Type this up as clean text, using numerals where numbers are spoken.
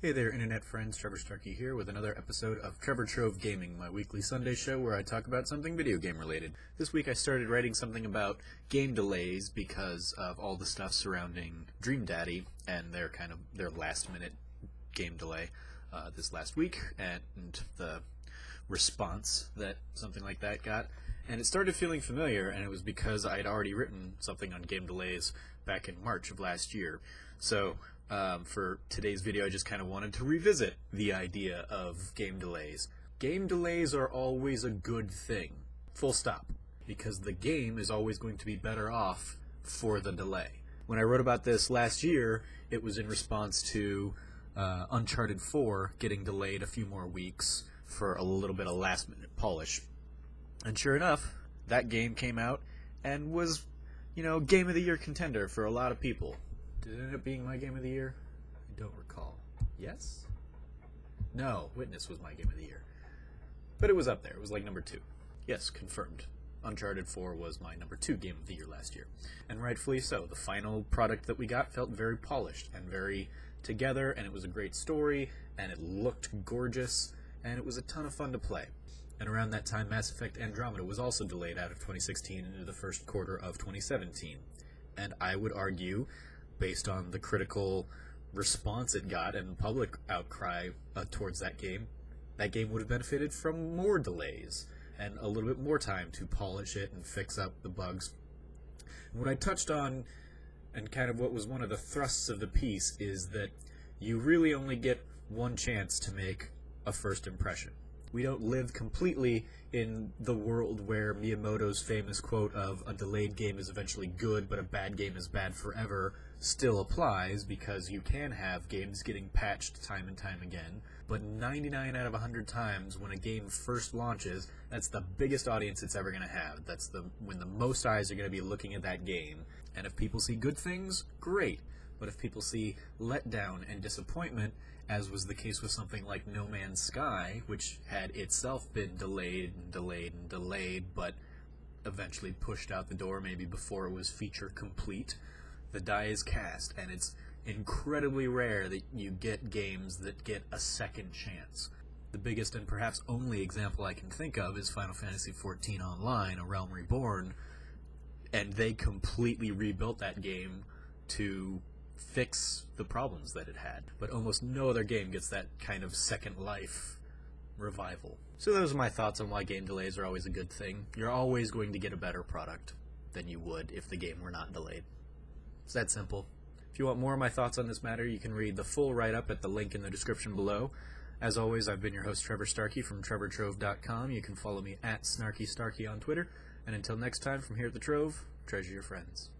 Hey there, internet friends. Trevor Starkey here with another episode of Trove Gaming, my weekly Sunday show where I talk about something video game related. This week I started writing something about game delays because of all the stuff surrounding Dream Daddy and their last minute game delay this last week and the response that something like that got. And it started feeling familiar, and it was because I had already written something on game delays back in March of last year. So for today's video, I just kind of wanted to revisit the idea of game delays. Game delays are always a good thing, full stop, because the game is always going to be better off for the delay. When I wrote about this last year, it was in response to Uncharted 4 getting delayed a few more weeks for a little bit of last-minute polish. And sure enough, that game came out and was, Game of the Year contender for a lot of people. Did it end up being my Game of the Year? I don't recall. Yes? No, Witness was my Game of the Year. But it was up there. It was like number 2. Yes, confirmed. Uncharted 4 was my number 2 Game of the Year last year. And rightfully so. The final product that we got felt very polished and very together, and it was a great story, and it looked gorgeous, and it was a ton of fun to play. And around that time, Mass Effect Andromeda was also delayed out of 2016 into the first quarter of 2017. And I would argue, based on the critical response it got and the public outcry towards that game would have benefited from more delays and a little bit more time to polish it and fix up the bugs. And what I touched on, and kind of what was one of the thrusts of the piece, is that you really only get one chance to make a first impression. We don't live completely in the world where Miyamoto's famous quote of "a delayed game is eventually good, but a bad game is bad forever" still applies, because you can have games getting patched time and time again, but 99 out of 100 times when a game first launches, that's the biggest audience it's ever going to have. That's when the most eyes are going to be looking at that game. And if people see good things, great. But if people see letdown and disappointment, as was the case with something like No Man's Sky, which had itself been delayed and delayed and delayed, but eventually pushed out the door maybe before it was feature complete, the die is cast, and it's incredibly rare that you get games that get a second chance. The biggest and perhaps only example I can think of is Final Fantasy XIV Online, A Realm Reborn, and they completely rebuilt that game to fix the problems that it had. But almost no other game gets that kind of second life revival. So those are my thoughts on why game delays are always a good thing. You're always going to get a better product than you would if the game were not delayed. It's that simple. If you want more of my thoughts on this matter, you can read the full write-up at the link in the description below. As always, I've been your host, Trevor Starkey from TrevorTrove.com. You can follow me at SnarkyStarkey on Twitter. And until next time, from here at the Trove, treasure your friends.